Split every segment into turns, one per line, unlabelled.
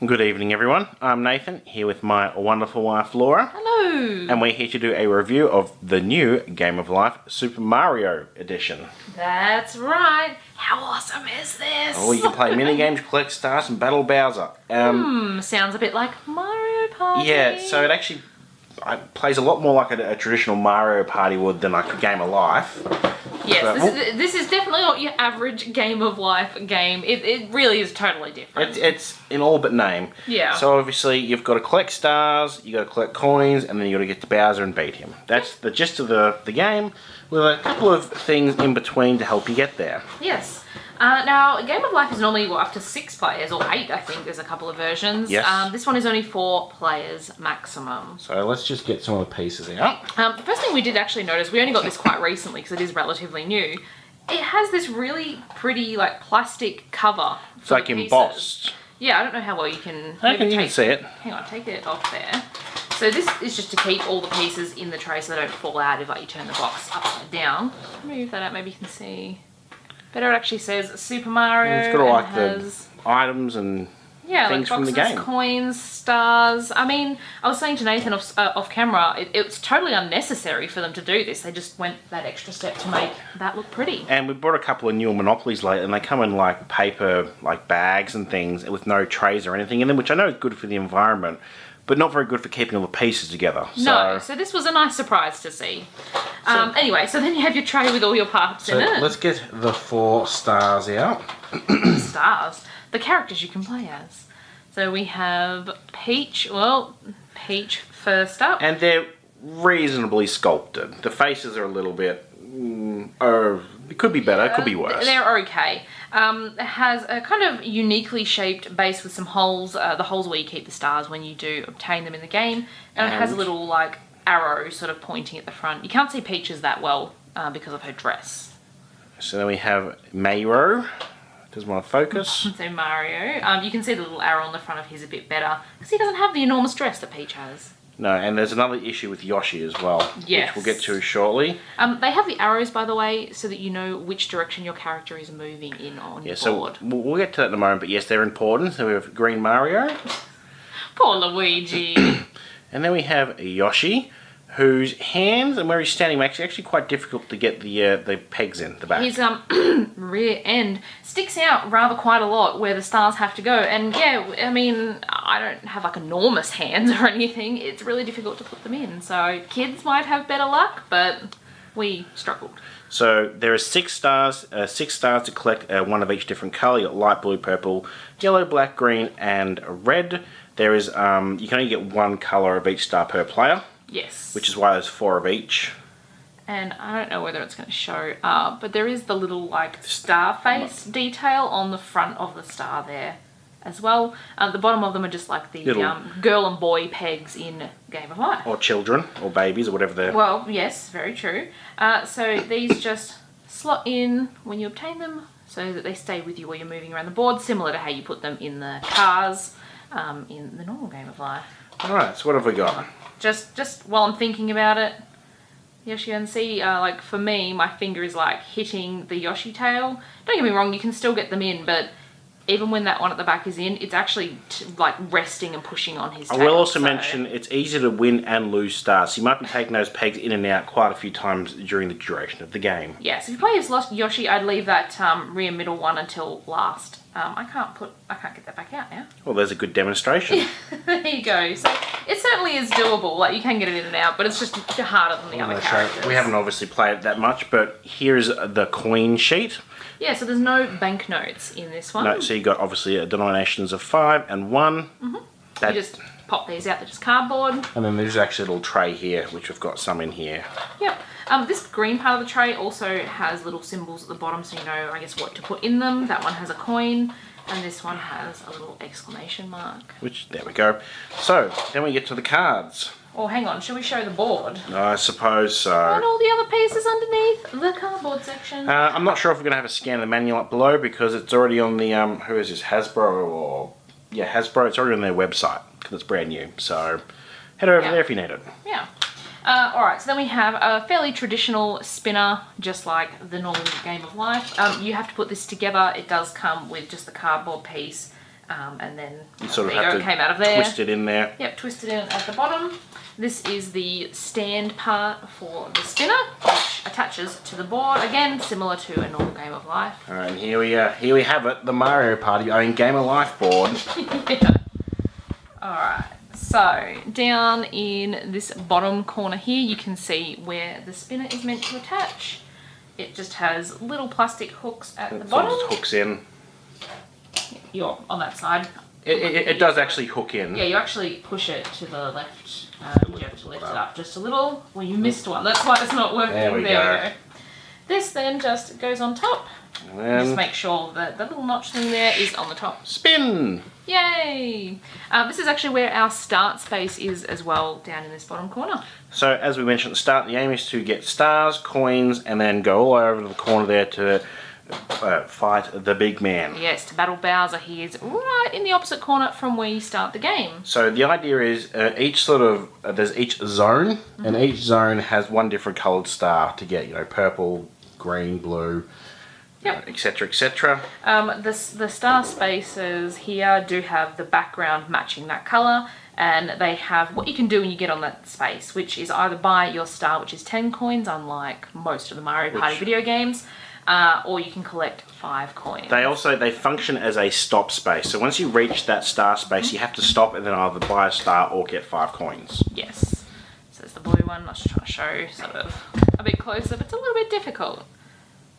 Good evening, everyone. I'm Nathan, here with my wonderful wife, Laura.
Hello.
And we're here to do a review of the new Game of Life Super Mario Edition.
That's right. How awesome is this?
Oh, you can play mini-games, collect stars, and battle Bowser.
Sounds a bit like Mario Party.
Yeah, so it actually plays a lot more like a traditional Mario Party would than like a Game of Life.
Yes, this is definitely not your average Game of Life game. It really is totally different.
It's in all but name.
Yeah.
So obviously you've got to collect stars, you've got to collect coins, and then you've got to get to Bowser and beat him. That's the gist of the game, with a couple of things in between to help you get there.
Yes. Now, Game of Life is normally up to 6 players, or 8, I think. There's a couple of versions.
Yes.
This one is only 4 players maximum.
So let's just get some of the pieces out.
The first thing we did actually notice, we only got this quite recently because it is relatively new. It has this really pretty, like, plastic cover.
It's like embossed.
Yeah, I don't know how well you can...
I can even see it.
Hang on, take it off there. So this is just to keep all the pieces in the tray so they don't fall out if, like, you turn the box upside down. Move that out, maybe you can see... Better, it actually says Super Mario.
And it's got all like the items and things
like
from the game.
Coins, stars. I mean, I was saying to Nathan off camera, it's totally unnecessary for them to do this. They just went that extra step to make that look pretty.
And we brought a couple of newer Monopolies lately, and they come in like paper, like bags and things, with no trays or anything in them, which I know is good for the environment, but not very good for keeping all the pieces together.
No, so this was a nice surprise to see. Anyway, so then you have your tray with all your parts in it.
Let's get the 4 stars out.
Stars. The characters you can play as. So we have Peach. Well, Peach first up.
And they're reasonably sculpted. The faces are a little bit... it could be better, it could be worse.
They're okay. It has a kind of uniquely shaped base with some holes. The holes where you keep the stars when you do obtain them in the game. And it has a little, like, arrow sort of pointing at the front. You can't see Peaches that well because of her dress.
So then we have Mayro. Does want to focus.
So Mario. You can see the little arrow on the front of his a bit better because he doesn't have the enormous dress that Peach has.
No, and there's another issue with Yoshi as well,
yes.
which we'll get to shortly.
They have the arrows, by the way, so that you know which direction your character is moving in on your board.
So we'll get to that in a moment, but yes, they're important. So we have Green Mario.
Poor Luigi.
And then we have Yoshi, whose hands and where he's standing makes it actually quite difficult to get the pegs in the back.
His rear end sticks out rather quite a lot where the stars have to go. And yeah, I mean, I don't have like enormous hands or anything. It's really difficult to put them in. So kids might have better luck, but we struggled.
So there are 6 stars to collect, 1 of each different colour. You got light blue, purple, yellow, black, green, and red. There is you can only get 1 colour of each star per player.
Yes.
Which is why there's 4 of each.
And I don't know whether it's going to show up, but there is the little like star face detail on the front of the star there as well. The bottom of them are just like the girl and boy pegs in Game of Life.
Or children, or babies, or whatever they're...
Well, yes, very true. So these just slot in when you obtain them so that they stay with you while you're moving around the board, similar to how you put them in the cars in the normal Game of Life.
Alright, so what have we got?
Just while I'm thinking about it, Yoshi and see, like for me, my finger is like hitting the Yoshi tail. Don't get me wrong, you can still get them in, but even when that one at the back is in, it's actually like resting and pushing on his tail.
I will also mention it's easy to win and lose stars. So you might be taking those pegs in and out quite a few times during the duration of the game.
Yeah, so if you play as Yoshi, I'd leave that rear middle one until last. I can't get that back out now.
Well, there's a good demonstration.
There you go. So it certainly is doable. Like you can get it in and out, but it's just harder than the other characters.
We haven't obviously played it that much, but here's the coin sheet.
Yeah, so there's no banknotes in this one.
No, so you got obviously denominations of 5 and 1.
Mm-hmm. You just pop these out. They're just cardboard.
And then there's actually a little tray here, which we've got some in here.
Yep. This green part of the tray also has little symbols at the bottom, so you know, I guess, what to put in them. That one has a coin, and this one has a little exclamation mark.
Which, there we go. So, then we get to the cards.
Oh, hang on, shall we show the board?
I suppose so.
And all the other pieces underneath the cardboard section.
I'm not sure if we're going to have a scan of the manual up below because it's already on the, who is this, Hasbro or... Yeah, Hasbro, it's already on their website because it's brand new. So, head over there if you need it.
Yeah. Alright, so then we have a fairly traditional spinner, just like the normal Game of Life. You have to put this together. It does come with just the cardboard piece and then
You sort of
there you
have
go,
to
came out of there.
twist it in there.
Yep, twist it in at the bottom. This is the stand part for the spinner, which attaches to the board. Again, similar to a normal Game of Life.
All right, and here we have it, the Mario Party own Game of Life board.
Yeah. Alright, so down in this bottom corner here, you can see where the spinner is meant to attach. It just has little plastic hooks at the bottom.
Just hooks in.
You're on that side.
It does actually hook in.
Yeah, you actually push it to the left. You have to lift it up just a little. Well, you missed one. That's why it's not working.
There we go.
This then just goes on top.
And then
Just make sure that the little notch thing there is on the top.
spin.
Yay! This is actually where our start space is as well, down in this bottom corner.
So as we mentioned at the start, the aim is to get stars, coins, and then go all the way over to the corner there to fight the big man.
Yes, to battle Bowser. He is right in the opposite corner from where you start the game.
So the idea is each sort of there's each zone, and each zone has one different coloured star to get. You know, purple, green, blue,
Yep.
etc., etc.
The star spaces here do have the background matching that colour, and they have what you can do when you get on that space, which is either buy your star, which is 10 coins, unlike most of the Mario Party video games, or you can collect 5 coins.
They function as a stop space. So once you reach that star space, you have to stop and then either buy a star or get 5 coins.
Yes. So there's the blue one. I was just trying to show sort of a bit closer, but it's a little bit difficult.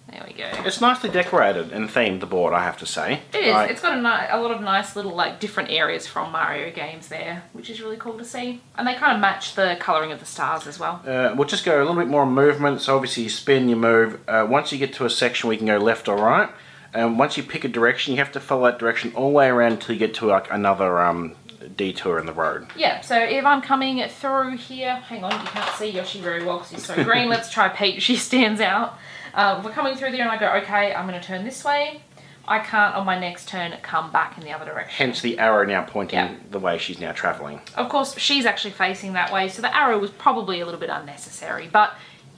There we go.
It's nicely decorated and themed, the board, I have to say.
It is. It's got a lot of nice little like different areas from Mario games there, which is really cool to see. And they kind of match the colouring of the stars as well.
We'll just go a little bit more on movement. So obviously you spin, you move. Once you get to a section where you can go left or right, and once you pick a direction, you have to follow that direction all the way around until you get to like another detour in the road.
Yeah, so if I'm coming through here, hang on, you can't see Yoshi very well because he's so green. Let's try Peach, she stands out. We're coming through there and I go, okay, I'm going to turn this way. I can't on my next turn come back in the other direction.
Hence the arrow now pointing the way she's now travelling.
Of course, she's actually facing that way, so the arrow was probably a little bit unnecessary, but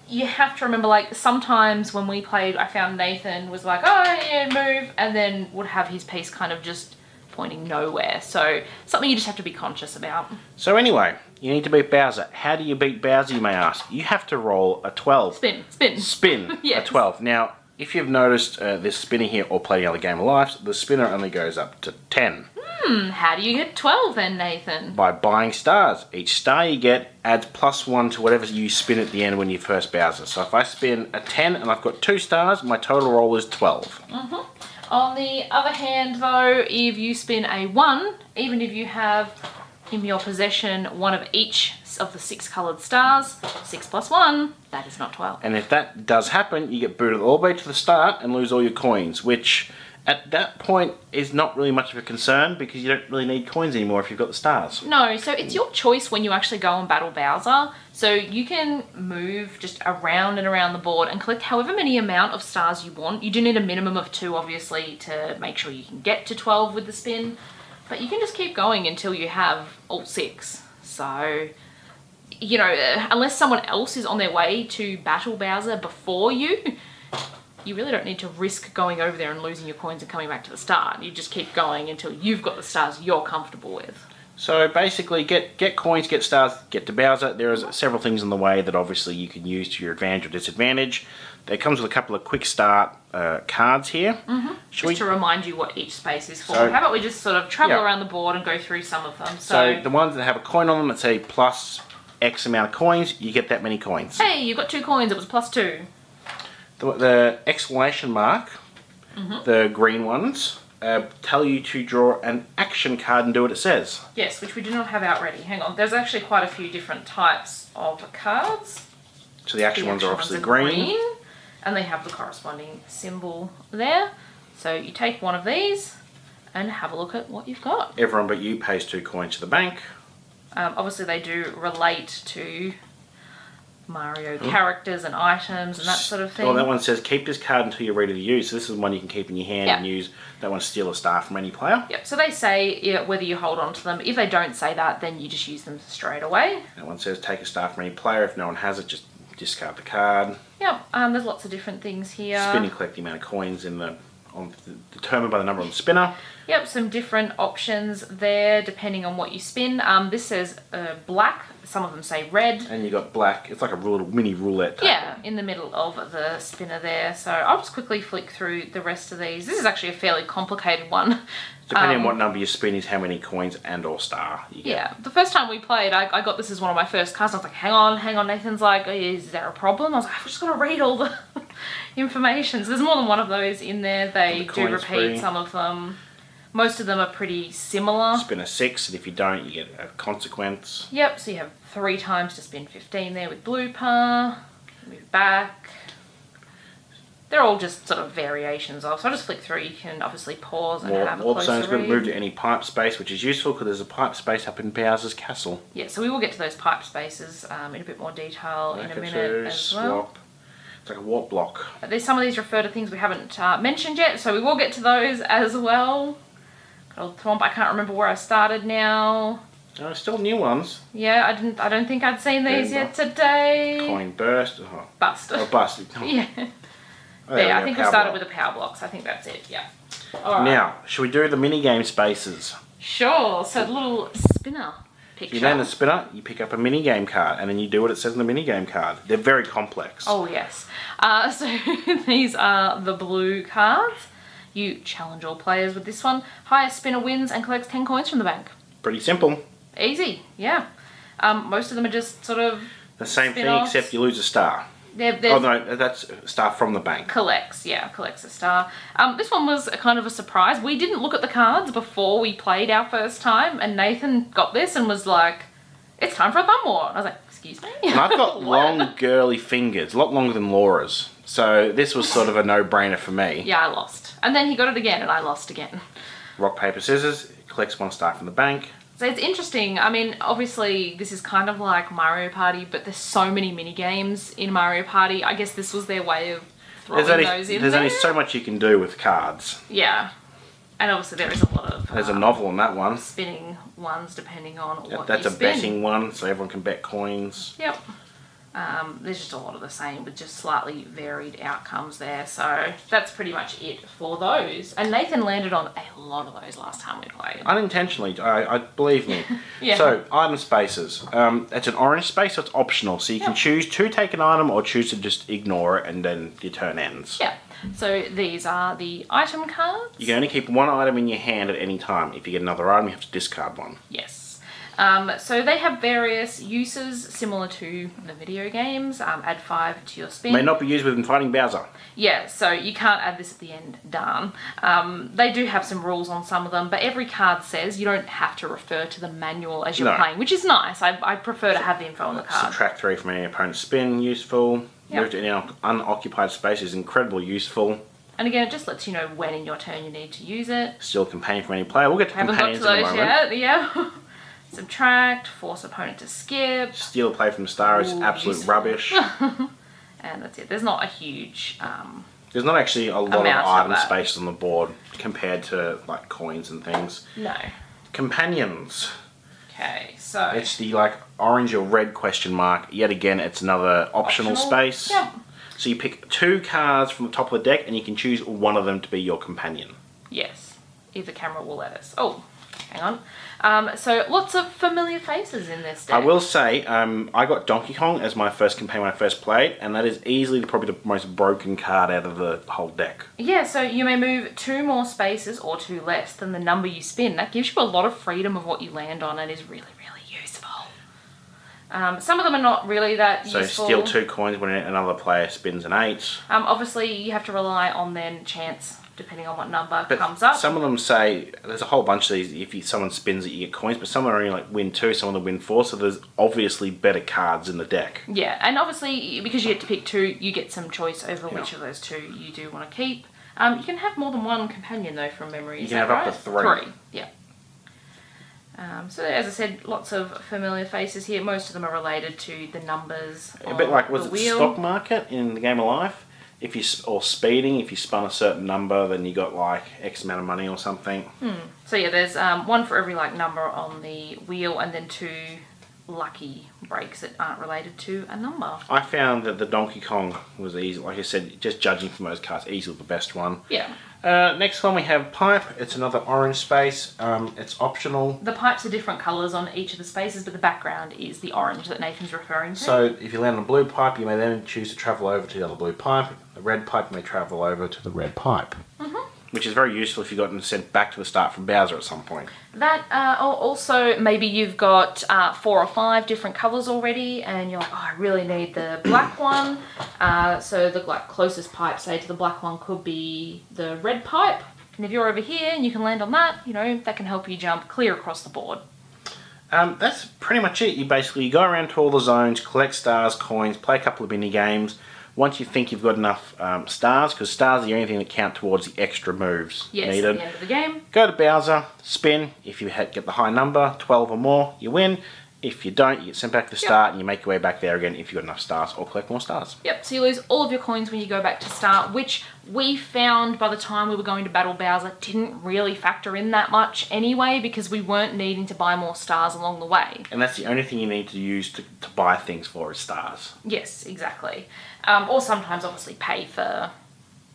you have to remember, like, sometimes when we played, I found Nathan was like, oh, yeah, move, and then would have his piece kind of just pointing nowhere. So, something you just have to be conscious about.
So anyway, you need to beat Bowser. How do you beat Bowser, you may ask? You have to roll a 12. Spin
Yes.
a 12. Now, if you've noticed this spinner here or playing other Game of Life, the spinner only goes up to 10.
How do you get 12 then, Nathan?
By buying stars. Each star you get adds +1 to whatever you spin at the end when you first Bowser. So if I spin a 10 and I've got 2 stars, my total roll is 12.
On the other hand, though, if you spin a 1, even if you have in your possession one of each of the 6 coloured stars, 6 plus 1, that is not 12.
And if that does happen, you get booted all the way to the start and lose all your coins, which at that point is not really much of a concern because you don't really need coins anymore if you've got the stars.
No, so it's your choice when you actually go and battle Bowser. So you can move just around and around the board and collect however many amount of stars you want. You do need a minimum of 2, obviously, to make sure you can get to 12 with the spin. But you can just keep going until you have all 6. So, you know, unless someone else is on their way to battle Bowser before you, you really don't need to risk going over there and losing your coins and coming back to the start. You just keep going until you've got the stars you're comfortable with.
So basically, get coins, get stars, get to Bowser. There are several things in the way that obviously you can use to your advantage or disadvantage. It comes with a couple of quick start cards here.
Just to remind you what each space is for.
So,
how about we just sort of travel around the board and go through some of them.
So the ones that have a coin on them that say plus X amount of coins, you get that many coins.
Hey, you've got 2 coins, it was plus 2.
The exclamation mark, the green ones, tell you to draw an action card and do what it says.
Yes, which we do not have out ready. Hang on, there's actually quite a few different types of cards.
So the action ones are obviously green.
And they have the corresponding symbol there. So you take one of these and have a look at what you've got.
Everyone but you pays 2 coins to the bank.
Obviously they do relate to Mario characters and items and that sort of thing.
Well, that one says keep this card until you're ready to use. So this is one you can keep in your hand and use. That one steal a star from any player.
Yep, so they say whether you hold on to them. If they don't say that, then you just use them straight away.
That one says take a star from any player. If no one has it, just discard the card.
Yep, there's lots of different things here.
Spin and collect the amount of coins on determined by the number on the spinner.
Yep, some different options there depending on what you spin. This says black, some of them say red.
And you got black. It's like a little mini roulette table.
Yeah, in the middle of the spinner there. So I'll just quickly flick through the rest of these. This is actually a fairly complicated one.
Depending on what number you spin is how many coins and or star you get.
Yeah, the first time we played, I got this as one of my first cards. I was like, hang on. Nathan's like, is there a problem? I was like, I've just got to read all the information. So there's more than one of those in there. They do repeat
free.
some of them. Most of them are pretty similar.
Spin a 6, and if you don't, you get a consequence.
Yep, so you have 3 times to spin 15 there with blue par. Move back. They're all just sort of variations of. So I'll just flick through. You can obviously pause and have a
Warp
closer
zone's
read.
move to any pipe space, which is useful because there's a pipe space up in Bowser's castle.
Yeah, so we will get to those pipe spaces in a bit more detail in a minute as well.
Swap. It's like a warp block.
There's some of these refer to things we haven't mentioned yet, so we will get to those as well. Got old Thwomp, I can't remember where I started now.
Oh, still new ones.
Yeah, I don't think I'd seen these yet today.
Coin burst. Oh,
Bust.
oh bust. Oh.
Yeah.
Oh,
Yeah, I think we
power
started
block.
with the power blocks. I think that's it, yeah. Alright.
Now, should we do the mini game spaces?
Sure, so the little spinner picture.
You land the spinner, you pick up a mini game card, and then you do what it says on the mini game card. They're very complex.
Oh, yes. So these are the blue cards. You challenge all players with this one. Highest spinner wins and collects 10 coins from the bank.
Pretty simple.
Easy, yeah. Most of them are just sort of
The same thing,
spin-offs.
except you lose a star.
They're
Oh no, that's a star from the bank.
collects a star. This one was a kind of a surprise. We didn't look at the cards before we played our first time, and Nathan got this and was like, it's time for a thumb war. And I was like, excuse me?
And I've got
What?
long, girly fingers, a lot longer than Laura's. So this was sort of a no-brainer for me.
Yeah, I lost. And then he got it again, and I lost again.
Rock, paper, scissors, collects 1 star from the bank.
So it's interesting. I mean, obviously, this is kind of like Mario Party, but there's so many mini games in Mario Party. I guess this was their way of throwing those in
There's
there.
only so much you can do with cards.
Yeah. And obviously there is a lot of
There's a novel on that one.
spinning ones depending on what
That's
you
a
spin.
betting one, so everyone can bet coins.
Yep. There's just a lot of the same with just slightly varied outcomes there. So that's pretty much it for those. And Nathan landed on a lot of those last time we played.
Unintentionally, I believe me.
Yeah.
So, item spaces. It's an orange space, so it's optional. So you can choose to take an item or choose to just ignore it and then your turn ends.
Yeah. So these are the item cards.
You can only keep one item in your hand at any time. If you get another item, you have to discard one.
Yes. So they have various uses similar to the video games. Add 5 to your spin.
May not be used when fighting Bowser.
Yeah, so you can't add this at the end, darn. They do have some rules on some of them, but every card says you don't have to refer to the manual as you're
No.
playing, which is nice. I prefer to have the info on the card.
Subtract 3 from any opponent's spin, useful.
Yep.
Move to any unoccupied space is incredibly useful.
And again, it just lets you know when in your turn you need to use it.
Steal a companion from any player. We'll get to
Haven't got to
companions in a
those
moment.
yet, yeah. Subtract, force opponent to skip,
Steal a play from the star is
Ooh,
absolute
useful.
rubbish.
and that's it. There's not a huge...
There's not actually a lot of
Amount of
item
that.
spaces on the board compared to like coins and things.
no.
Companions.
Okay, so...
It's the like orange or red question mark. Yet again, it's another optional space.
Yep.
So you pick 2 cards from the top of the deck and you can choose one of them to be your companion.
Yes, if the camera will let us. Oh, hang on. So lots of familiar faces in this deck.
I will say, I got Donkey Kong as my first companion when I first played, and that is easily probably the most broken card out of the whole deck.
Yeah, so you may move 2 more spaces or 2 less than the number you spin. That gives you a lot of freedom of what you land on and is really, really useful. Some of them are not really that
So
useful.
steal 2 coins when another player spins an 8.
Obviously, you have to rely on then chance, depending on what number
But
comes up.
some of them say, there's a whole bunch of these, someone spins it you get coins, but some are only like win 2, some of them win 4, so there's obviously better cards in the deck.
Yeah, and obviously, because you get to pick 2, you get some choice over which of those 2 you do want to keep. You can have more than one companion, though, from memory.
You can have up to 3.
3, yeah. So, as I said, lots of familiar faces here. Most of them are related to the numbers
A bit like, was
the
it
wheel.
stock market in the Game of Life? Or speeding, if you spun a certain number, then you got like X amount of money or something.
So yeah, there's 1 for every like number on the wheel, and then 2 lucky breaks that aren't related to a number.
I found that the Donkey Kong was easy. Like I said, just judging from those cards, easily the best one.
Yeah.
Next one we have Pipe. It's another orange space. It's optional.
The pipes are different colours on each of the spaces, but the background is the orange that Nathan's referring to.
So if you land on a blue pipe, you may then choose to travel over to the other blue pipe. The red pipe, you may travel over to the red pipe. Which is very useful if you've gotten sent back to the start from Bowser at some point.
That, or also maybe you've got 4 or 5 different colours already, and you're like, oh, I really need the black one. So the closest pipe, say, to the black one could be the red pipe. And if you're over here and you can land on that, you know, that can help you jump clear across the board.
That's pretty much it. You go around to all the zones, collect stars, coins, play a couple of mini games. Once you think you've got enough stars, because stars are the only thing that count towards the extra moves needed.
At the end of the game.
Go to Bowser, spin. If you get the high number, 12 or more, you win. If you don't, you get sent back to the start and you make your way back there again if you've got enough stars or collect more stars.
Yep, so you lose all of your coins when you go back to start, which we found by the time we were going to battle Bowser didn't really factor in that much anyway, because we weren't needing to buy more stars along the way.
And that's the only thing you need to use to buy things for is stars.
Yes, exactly. Or sometimes obviously pay for,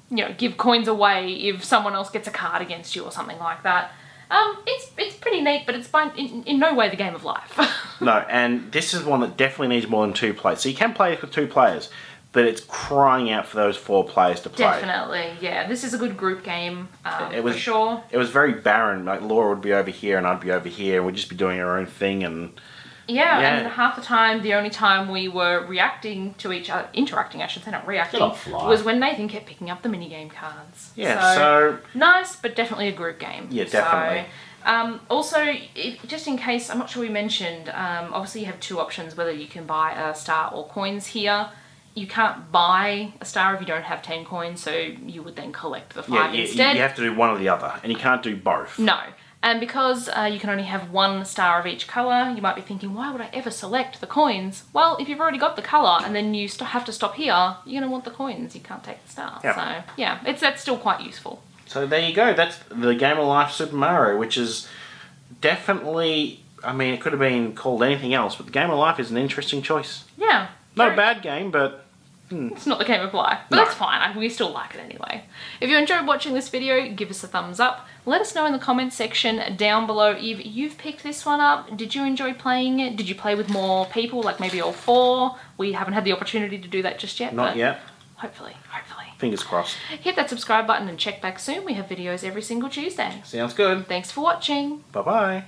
you know, give coins away if someone else gets a card against you or something like that. It's pretty neat, but it's in no way the game of life.
No, and this is one that definitely needs more than 2 players. So you can play it with 2 players, but it's crying out for those 4 players to play.
Definitely, yeah. This is a good group game, for sure.
It was very barren. Like Laura would be over here and I'd be over here, and we'd just be doing our own thing. And
yeah, and half the time, the only time we were reacting to each other, interacting, I should say, not reacting, was when Nathan kept picking up the minigame cards.
Yeah, so
nice, but definitely a group game.
Yeah, definitely.
So, also, just in case, I'm not sure we mentioned, obviously you have 2 options, whether you can buy a star or coins here. You can't buy a star if you don't have 10 coins, so you would then collect the 5 instead.
You have to do one or the other, and you can't do both.
No. And because you can only have 1 star of each colour, you might be thinking, why would I ever select the coins? Well, if you've already got the colour and then you have to stop here, you're going to want the coins. You can't take the star.
Yep.
So, yeah, that's still quite useful.
So there you go. That's the Game of Life Super Mario, which is definitely, I mean, it could have been called anything else, but the Game of Life is an interesting choice.
Yeah.
Not a bad game, but
it's not the game of life, but that's fine. We still like it anyway. If you enjoyed watching this video, give us a thumbs up. Let us know in the comments section down below if you've picked this one up. Did you enjoy playing it? Did you play with more people, like maybe all 4? We haven't had the opportunity to do that just yet.
Not yet.
Hopefully.
Fingers crossed.
Hit that subscribe button and check back soon. We have videos every single Tuesday.
Sounds good.
Thanks for watching.
Bye-bye.